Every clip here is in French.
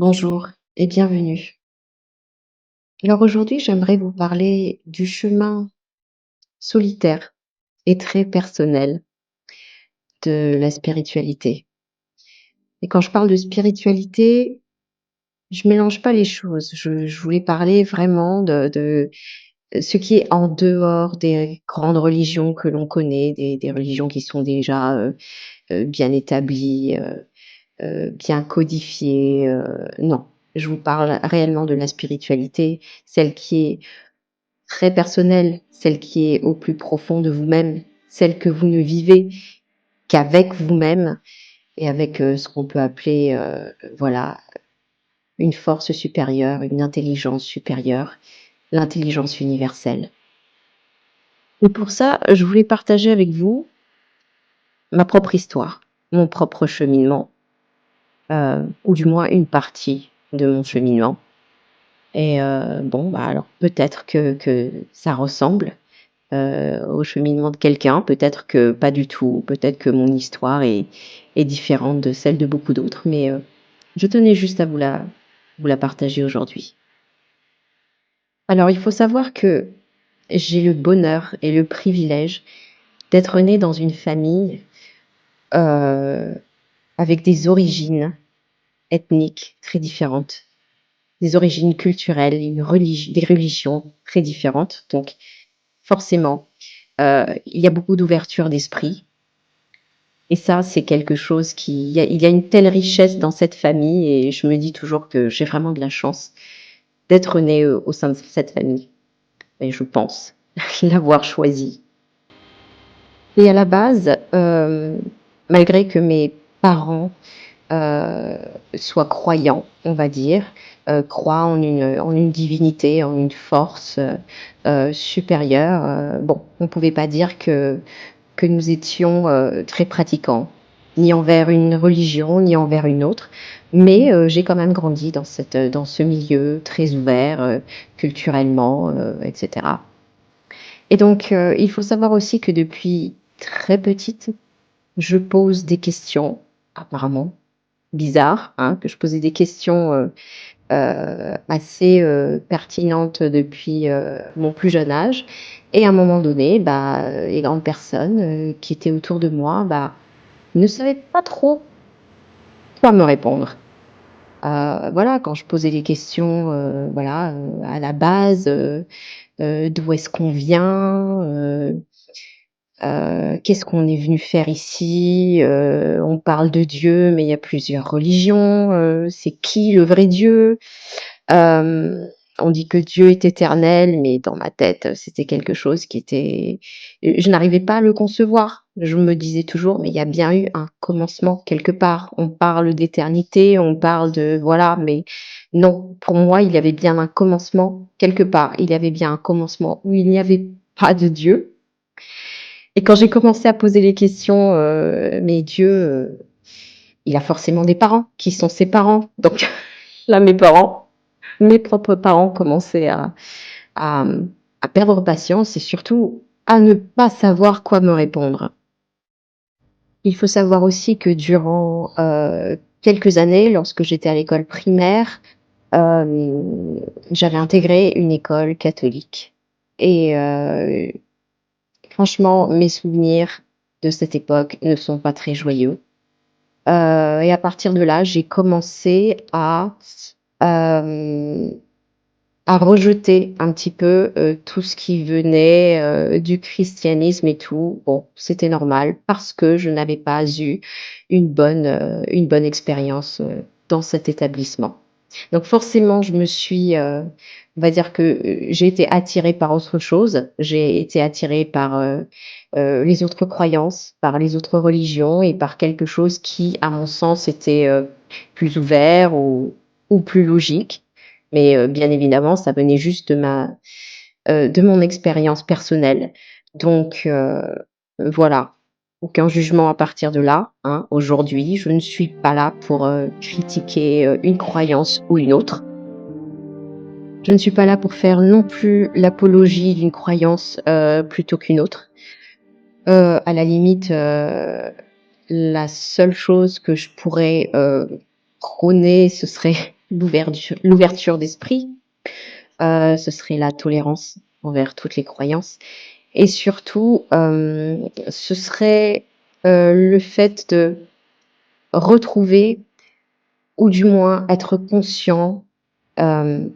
Bonjour et bienvenue. Alors aujourd'hui, j'aimerais vous parler du chemin solitaire et très personnel de la spiritualité. Et quand je parle de spiritualité, je mélange pas les choses. Je voulais parler vraiment de ce qui est en dehors des grandes religions que l'on connaît, des religions qui sont déjà bien établies, bien codifiées. Non, je vous parle réellement de la spiritualité, celle qui est très personnelle, celle qui est au plus profond de vous-même, celle que vous ne vivez qu'avec vous-même et avec, ce qu'on peut appeler, voilà, une force supérieure, une intelligence supérieure, l'intelligence universelle. Et pour ça, je voulais partager avec vous ma propre histoire, mon propre cheminement, ou du moins une partie de mon cheminement. Et bon, bah, alors peut-être que ça ressemble au cheminement de quelqu'un. Peut-être que pas du tout. Peut-être que mon histoire est différente de celle de beaucoup d'autres, mais je tenais juste à vous la partager aujourd'hui. Alors, il faut savoir que j'ai le bonheur et le privilège d'être née dans une famille, heu, avec des origines ethniques très différentes, des origines culturelles, des religions très différentes. Donc forcément, il y a beaucoup d'ouverture d'esprit. Et ça, c'est quelque chose il y a une telle richesse dans cette famille et je me dis toujours que j'ai vraiment de la chance d'être née, au sein de cette famille et je pense l'avoir choisie. Et à la base, malgré que mes parents, heu, soient croyants, on va dire, croient en une divinité, en une force, supérieure, bon, on pouvait pas dire que nous étions, très pratiquants, ni envers une religion, ni envers une autre. Mais, j'ai quand même grandi dans ce milieu très ouvert, culturellement, et cetera. Et donc, il faut savoir aussi que depuis très petite, je pose des questions, apparemment bizarres, hein, que je posais des questions, assez, pertinentes depuis, mon plus jeune âge. Et à un moment donné, bah, les grandes personnes, qui étaient autour de moi, bah, ne savaient pas trop quoi me répondre. Voilà, quand je posais des questions, voilà, à la base, d'où est-ce qu'on vient? Qu'est-ce qu'on est venu faire ici? On parle de Dieu, mais il y a plusieurs religions, c'est qui le vrai Dieu? Hem, on dit que Dieu est éternel, mais dans ma tête, c'était quelque chose qui était je n'arrivais pas à le concevoir. Je me disais toujours: «Mais il y a bien eu un commencement quelque part». On parle d'éternité, on parle de voilà, mais non, pour moi, il y avait bien un commencement quelque part. Il y avait bien un commencement où il n'y avait pas de Dieu. Et quand j'ai commencé à poser les questions, mais Dieu, il a forcément des parents. Qui sont ses parents? Donc là, mes propres parents commençaient à, à perdre patience et surtout à ne pas savoir quoi me répondre. Il faut savoir aussi que durant, quelques années, lorsque j'étais à l'école primaire, j'avais intégré une école catholique et franchement, mes souvenirs de cette époque ne sont pas très joyeux. Et à partir de là, j'ai commencé hem, à rejeter un petit peu, tout ce qui venait, du christianisme et tout. Bon, c'était normal parce que je n'avais pas eu une bonne expérience, dans cet établissement. Donc forcément, je me suis, on va dire que, j'ai été attirée par autre chose. J'ai été attirée par, les autres croyances, par les autres religions et par quelque chose qui, à mon sens, était, plus ouvert ou plus logique. Mais, bien évidemment, ça venait juste de mon expérience personnelle. Donc, voilà. Aucun jugement à partir de là, hein. Aujourd'hui, je ne suis pas là pour, critiquer, une croyance ou une autre. Je ne suis pas là pour faire non plus l'apologie d'une croyance, plutôt qu'une autre. À la limite, la seule chose que je pourrais, prôner, ce serait l'ouverture d'esprit, ce serait la tolérance envers toutes les croyances et surtout, ce serait, le fait de retrouver ou du moins être conscient, hem,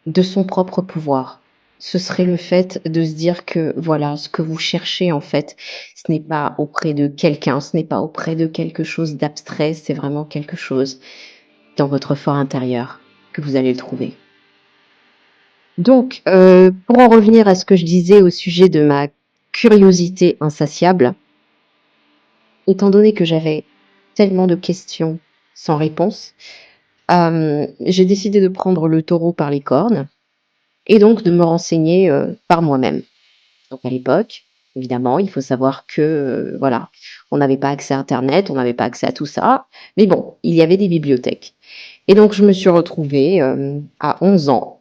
de son propre pouvoir. Ce serait le fait de se dire que, voilà, ce que vous cherchez, en fait, ce n'est pas auprès de quelqu'un, ce n'est pas auprès de quelque chose d'abstrait, c'est vraiment quelque chose dans votre fort intérieur que vous allez le trouver. Donc, pour en revenir à ce que je disais au sujet de ma curiosité insatiable, étant donné que j'avais tellement de questions sans réponse, j'ai décidé de prendre le taureau par les cornes et donc de me renseigner, par moi-même. Donc à l'époque, évidemment, il faut savoir que, voilà, on n'avait pas accès à internet, on n'avait pas accès à tout ça, mais bon, il y avait des bibliothèques et donc je me suis retrouvée, à 11 ans,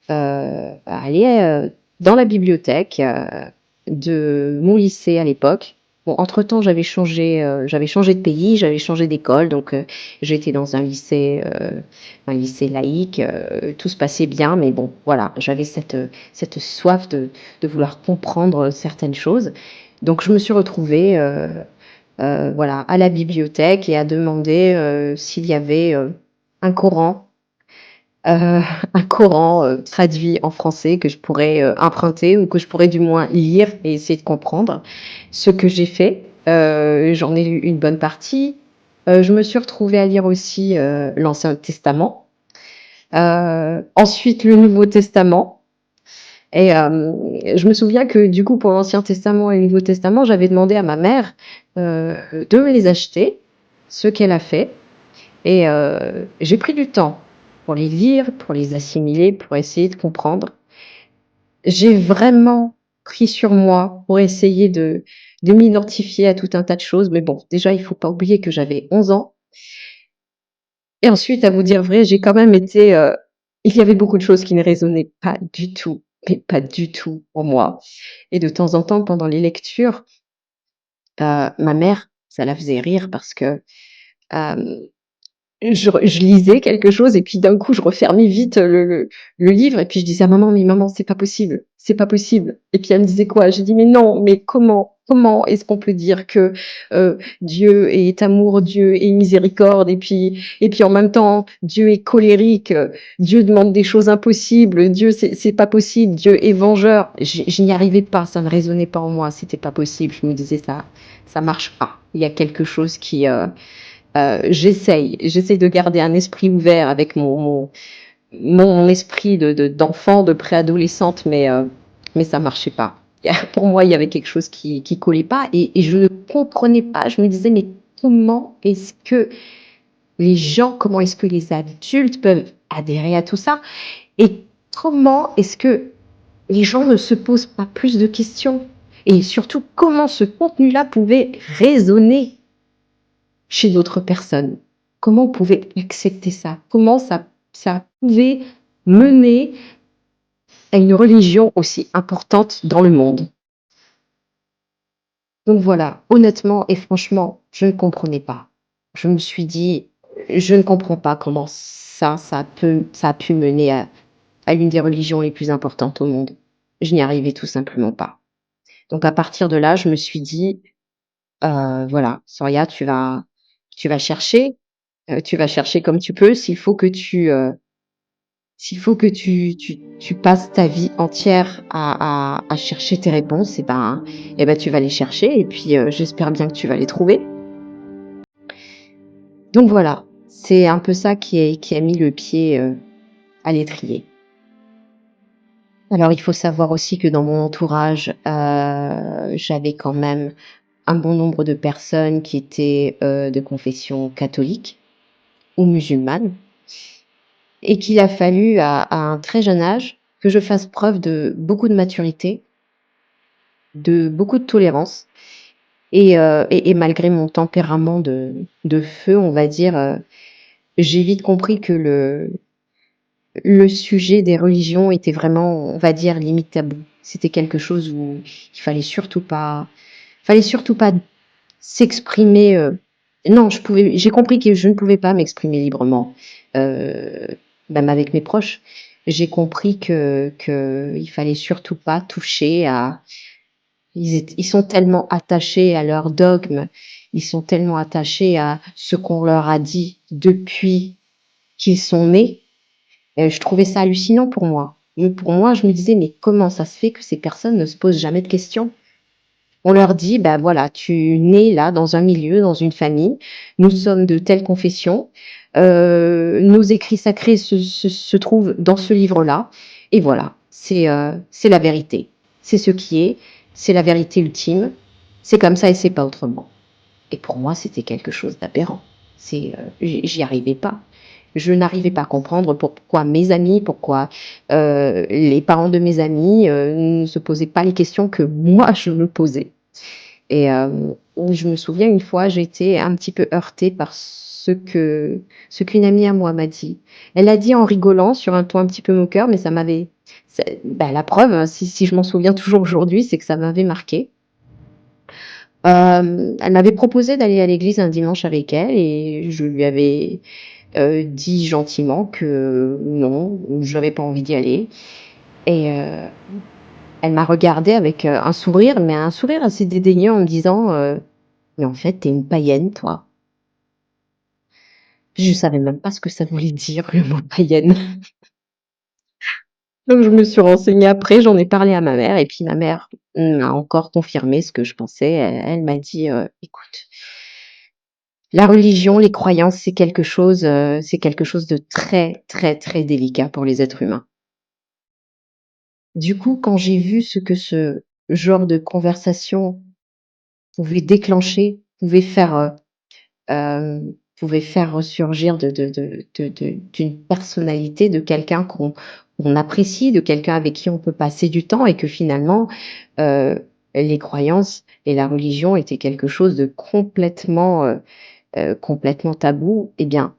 à aller, dans la bibliothèque, de mon lycée à l'époque. Bon, entre-temps, j'avais changé de pays, j'avais changé d'école, donc j'étais dans un lycée laïque, tout se passait bien, mais bon, voilà, j'avais cette soif de vouloir comprendre certaines choses. Donc je me suis retrouvée, voilà, à la bibliothèque et à demander, s'il y avait, un Coran Heu, un Coran, traduit en français que je pourrais, emprunter ou que je pourrais du moins lire et essayer de comprendre. Ce que j'ai fait, j'en ai lu une bonne partie. Je me suis retrouvée à lire aussi, l'Ancien Testament, ensuite le Nouveau Testament et je me souviens que du coup pour l'Ancien Testament et le Nouveau Testament, j'avais demandé à ma mère, de me les acheter, ce qu'elle a fait. Et j'ai pris du temps pour les lire, pour les assimiler, pour essayer de comprendre. J'ai vraiment pris sur moi pour essayer de m'identifier à tout un tas de choses, mais bon, déjà, il faut pas oublier que j'avais 11 ans et ensuite, à vous dire vrai, j'ai quand même été, il y avait beaucoup de choses qui ne résonnaient pas du tout, mais pas du tout en moi et de temps en temps, pendant les lectures, ma mère, ça la faisait rire parce que, hem je lisais quelque chose et puis d'un coup, je refermais vite, le livre et puis je disais à maman: «Mais maman, c'est pas possible, c'est pas possible» et puis elle me disait quoi? J'ai dit: «Mais non, mais comment est-ce qu'on peut dire que, Dieu est amour, Dieu est miséricorde et puis en même temps, Dieu est colérique, Dieu demande des choses impossibles, Dieu c'est pas possible, Dieu est vengeur». Je n'y arrivais pas, ça ne résonnait pas en moi, c'était pas possible. Je me disais: «Ça marche pas». Il y a quelque chose qui, j'essaye de garder un esprit ouvert avec mon esprit d'enfant, de préadolescente, mais ça marchait pas. Pour moi, il y avait quelque chose qui collait pas et je ne comprenais pas. Je me disais: «Mais comment est-ce que les adultes peuvent adhérer à tout ça? Et comment est-ce que les gens ne se posent pas plus de questions? Et surtout, comment ce contenu-là pouvait résonner chez d'autres personnes? Comment on pouvait accepter ça? Comment ça pouvait mener à une religion aussi importante dans le monde?» Donc voilà, honnêtement et franchement, je ne comprenais pas. Je me suis dit: «Je ne comprends pas comment ça a pu mener à l'une des religions les plus importantes au monde». Je n'y arrivais tout simplement pas. Donc à partir de là, je me suis dit: Voilà, Soria, tu vas chercher comme tu peux. S'il faut que tu passes ta vie entière à chercher tes réponses et ben, tu vas les chercher et puis, j'espère bien que tu vas les trouver. Donc voilà, c'est un peu ça qui a mis le pied, à l'étrier. Alors il faut savoir aussi que dans mon entourage, j'avais quand même un bon nombre de personnes qui étaient, de confession catholique ou musulmane. Et qu'il a fallu à un très jeune âge que je fasse preuve de beaucoup de maturité, de beaucoup de tolérance et malgré mon tempérament de feu, on va dire, j'ai vite compris que le sujet des religions était vraiment, on va dire, limite tabou. C'était quelque chose où il fallait surtout pas s'exprimer, non, j'ai compris que je ne pouvais pas m'exprimer librement. heu, même avec mes proches. J'ai compris que il fallait surtout pas toucher à ils sont tellement attachés à leurs dogmes, ils sont tellement attachés à ce qu'on leur a dit depuis qu'ils sont nés. Je trouvais ça hallucinant pour moi. Pour moi, je me disais: «Mais comment ça se fait que ces personnes ne se posent jamais de questions?» On leur dit: «Bah, voilà, tu nais là, dans un milieu, dans une famille, nous sommes de telle confession, nos écrits sacrés se trouvent dans ce livre-là et voilà, c'est la vérité. C'est ce qui est, c'est la vérité ultime, c'est comme ça et c'est pas autrement». Et pour moi, c'était quelque chose d'aberrant. J'y arrivais pas. Je n'arrivais pas à comprendre pourquoi mes amis, pourquoi, les parents de mes amis, ne se posaient pas les questions que moi je me posais. Et je me souviens une fois, j'ai été un petit peu heurtée par ce qu'une amie à moi m'a dit. Elle l'a dit en rigolant sur un ton un petit peu moqueur, mais ça m'avait la preuve, hein, si je m'en souviens toujours aujourd'hui, c'est que ça m'avait marquée. Elle m'avait proposé d'aller à l'église un dimanche avec elle et je lui avais, dit gentiment que non, j'avais pas envie d'y aller et elle m'a regardée avec, un sourire, mais un sourire assez dédaigneux en me disant, «Mais en fait, tu es une païenne, toi». Je savais même pas ce que ça voulait dire le mot païenne. Donc je me suis renseignée après, j'en ai parlé à ma mère et puis ma mère m'a encore confirmé ce que je pensais. Elle m'a dit, «Écoute, la religion, les croyances, c'est quelque chose de très, très, très délicat pour les êtres humains». Du coup, quand j'ai vu ce que ce genre de conversation pouvait déclencher, pouvait faire ressurgir d'une personnalité, de quelqu'un qu'on apprécie, de quelqu'un avec qui on peut passer du temps et que finalement, heu, les croyances et la religion étaient quelque chose de complètement tabou, eh bien,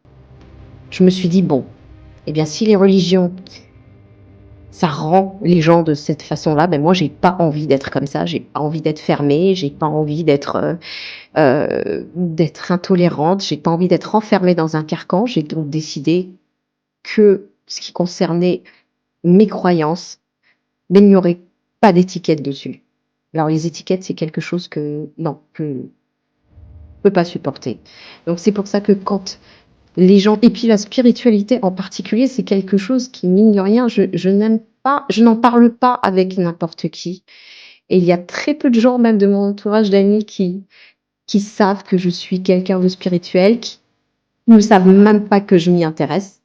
je me suis dit: «Bon, eh bien, si les religions, ça rend les gens de cette façon-là, ben, moi, j'ai pas envie d'être comme ça, j'ai pas envie d'être fermée, j'ai pas envie d'être intolérante, j'ai pas envie d'être enfermée dans un carcan». J'ai donc décidé que ce qui concernait mes croyances, mais il n'y aurait pas d'étiquette dessus. Alors les étiquettes, c'est quelque chose que non, je peux pas supporter. Donc c'est pour ça que quand les gens et puis la spiritualité en particulier, c'est quelque chose qui, mine de rien, je n'aime pas, je n'en parle pas avec n'importe qui et il y a très peu de gens, même de mon entourage d'amis qui savent que je suis quelqu'un de spirituel, qui ne savent même pas que je m'y intéresse,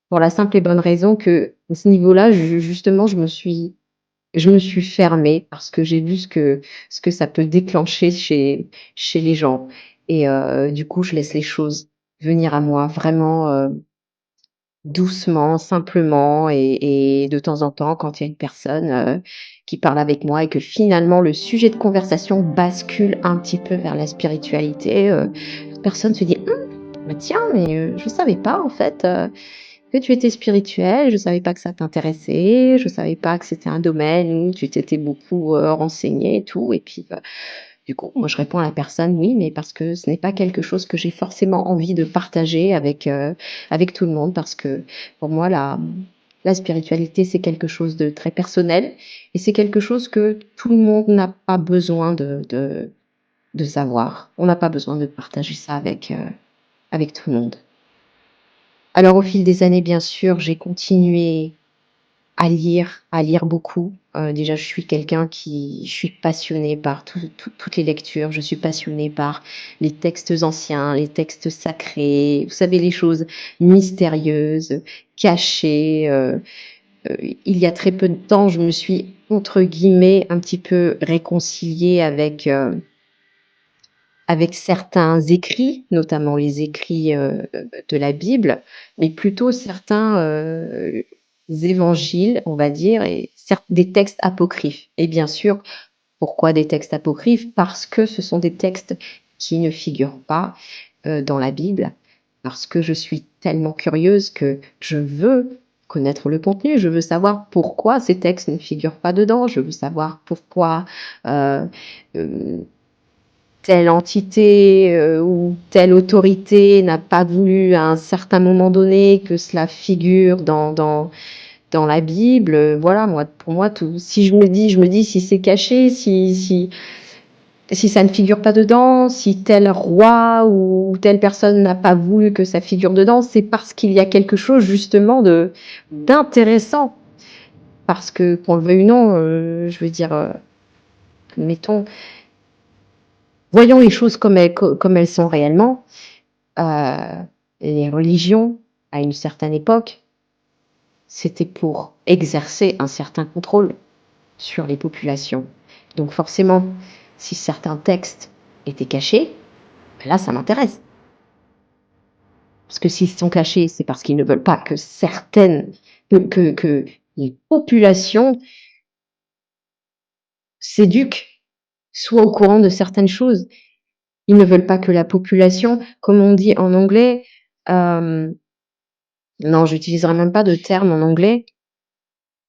pour la simple et bonne raison que, à ce niveau-là, justement, je me suis fermée parce que j'ai vu ce que ça peut déclencher chez les gens et du coup, je laisse les choses venir à moi vraiment, doucement, simplement et de temps en temps, quand il y a une personne, qui parle avec moi et que finalement le sujet de conversation bascule un petit peu vers la spiritualité, la personne se dit: «Bah, tiens, mais je savais pas en fait, que tu étais spirituel, je savais pas que ça t'intéressait, je savais pas que c'était un domaine où tu t'étais beaucoup, renseignée et tout» et puis, du coup, moi, je réponds à la personne: «Oui, mais parce que ce n'est pas quelque chose que j'ai forcément envie de partager avec tout le monde». Parce que pour moi, la spiritualité, c'est quelque chose de très personnel et c'est quelque chose que tout le monde n'a pas besoin de savoir. On n'a pas besoin de partager ça avec tout le monde. Alors au fil des années, bien sûr, j'ai continué à lire beaucoup. Déjà, je suis passionnée par toutes les lectures. Je suis passionnée par les textes anciens, les textes sacrés, vous savez, les choses mystérieuses, cachées. Il y a très peu de temps, je me suis, entre guillemets, un petit peu réconciliée avec certains écrits, notamment les écrits, de la Bible, mais plutôt certains, évangiles, on va dire et certes des textes apocryphes et bien sûr, pourquoi des textes apocryphes? Parce que ce sont des textes qui ne figurent pas, dans la Bible, parce que je suis tellement curieuse que je veux connaître le contenu. Je veux savoir pourquoi ces textes ne figurent pas dedans. Je veux savoir pourquoi, heu, telle entité, ou telle autorité n'a pas voulu à un certain moment donné que cela figure dans la Bible, voilà, moi pour moi tout si je me dis si c'est caché, si ça ne figure pas dedans, si tel roi ou telle personne n'a pas voulu que ça figure dedans, c'est parce qu'il y a quelque chose justement de d'intéressant. Parce que qu'on le veuille ou non, je veux dire, mettons, voyons les choses comme elles sont réellement. Heu, les religions, à une certaine époque, c'était pour exercer un certain contrôle sur les populations. Donc forcément, si certains textes étaient cachés, ben là ça m'intéresse. Parce que s'ils sont cachés, c'est parce qu'ils ne veulent pas que certaines que les populations s'éduquent, soient au courant de certaines choses. Ils ne veulent pas que la population, comme on dit en anglais, hem, non, j'utiliserai même pas de terme en anglais.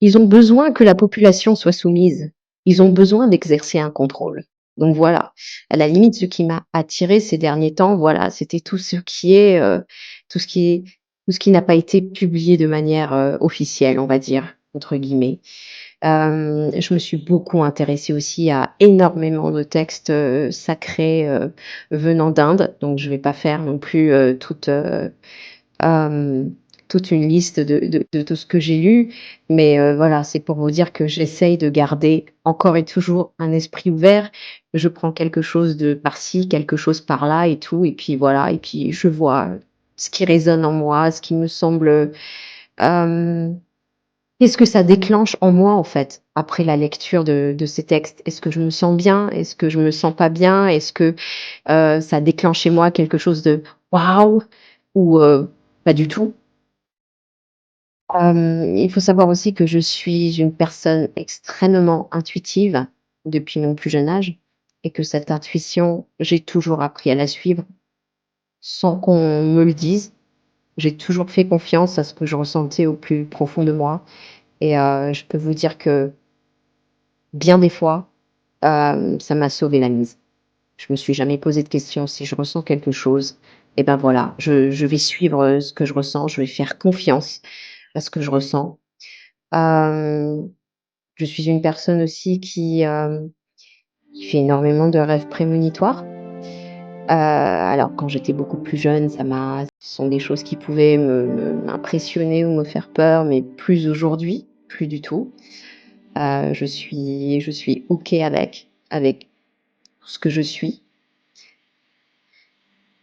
Ils ont besoin que la population soit soumise. Ils ont besoin d'exercer un contrôle. Donc voilà, à la limite, ce qui m'a attirée ces derniers temps, voilà, c'était tout ce qui est tout ce qui n'a pas été publié de manière, «officielle», on va dire, entre guillemets. Je me suis beaucoup intéressée aussi à énormément de textes, sacrés, venant d'Inde, donc je vais pas faire non plus, Hem, toute une liste de tout ce que j'ai lu, mais voilà, c'est pour vous dire que j'essaye de garder encore et toujours un esprit ouvert. Je prends quelque chose de par-ci, quelque chose par-là et tout et puis voilà et puis je vois ce qui résonne en moi, ce qui me semble, hem qu'est-ce que ça déclenche en moi, en fait, après la lecture de ces textes? Est-ce que je me sens bien? Est-ce que je me sens pas bien? Est-ce que, ça déclenche chez moi quelque chose de «waouh» ou pas du tout? Il faut savoir aussi que je suis une personne extrêmement intuitive depuis mon plus jeune âge et que cette intuition, j'ai toujours appris à la suivre sans qu'on me le dise. J'ai toujours fait confiance à ce que je ressentais au plus profond de moi et je peux vous dire que bien des fois, ça m'a sauvé la mise. Je me suis jamais posé de questions. Si je ressens quelque chose et ben, voilà, je vais suivre, ce que je ressens, je vais faire confiance à ce que je ressens. Hem, je suis une personne aussi qui fait énormément de rêves prémonitoires. Alors quand j'étais beaucoup plus jeune, ce sont des choses qui pouvaient m'impressionner ou me faire peur, mais plus aujourd'hui, plus du tout. Je suis OK avec ce que je suis.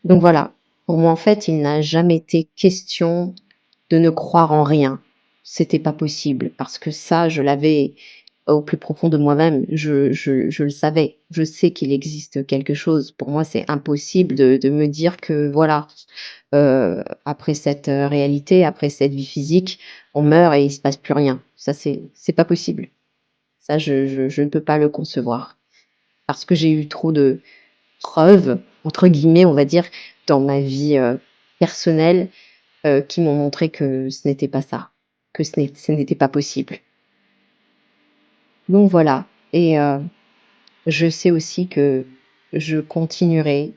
Donc voilà, pour moi, en fait, il n'a jamais été question de ne croire en rien. C'était pas possible parce que ça, je l'avais au plus profond de moi-même. Je le savais. Je sais qu'il existe quelque chose. Pour moi, c'est impossible de me dire que voilà, après cette, réalité, après cette vie physique, on meurt et il se passe plus rien. Ça, c'est pas possible. Ça, je ne peux pas le concevoir parce que j'ai eu trop de «preuves» entre guillemets, on va dire, dans ma vie, personnelle, qui m'ont montré que ce n'était pas ça, que ce n'était pas possible. Donc voilà et je sais aussi que je continuerai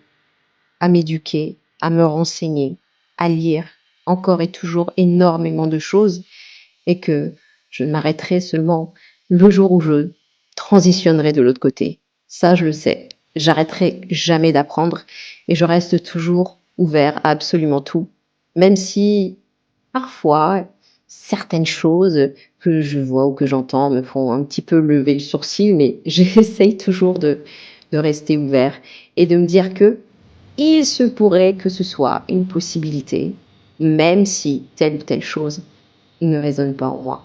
à m'éduquer, à me renseigner, à lire encore et toujours énormément de choses et que je m'arrêterai seulement le jour où je transitionnerai de l'autre côté. Ça, je le sais. J'arrêterai jamais d'apprendre et je reste toujours ouvert à absolument tout, même si parfois certaines choses que je vois ou que j'entends me font un petit peu lever le sourcil, mais j'essaye toujours de rester ouvert et de me dire que il se pourrait que ce soit une possibilité, même si telle ou telle chose ne résonne pas en moi.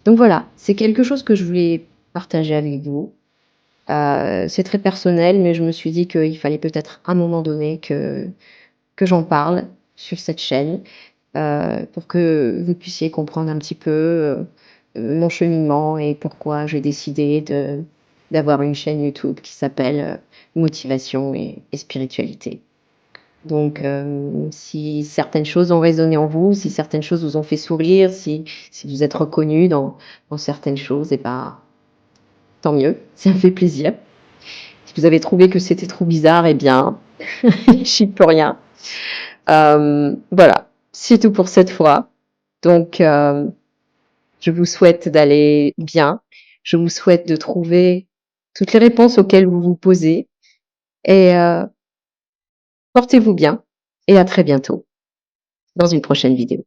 Donc voilà, c'est quelque chose que je voulais partager avec vous. C'est très personnel, mais je me suis dit qu'il fallait peut-être à un moment donné que j'en parle sur cette chaîne, pour que vous puissiez comprendre un petit peu, mon cheminement et pourquoi j'ai décidé d'avoir une chaîne YouTube qui s'appelle, Motivation et spiritualité. Donc si certaines choses ont résonné en vous, si certaines choses vous ont fait sourire, si vous êtes reconnu dans certaines choses et ben, tant mieux, ça me fait plaisir. Si vous avez trouvé que c'était trop bizarre, eh bien, j'y peux rien. Voilà, c'est tout pour cette fois. Donc, je vous souhaite d'aller bien. Je vous souhaite de trouver toutes les réponses auxquelles vous vous posez et portez-vous bien et à très bientôt dans une prochaine vidéo.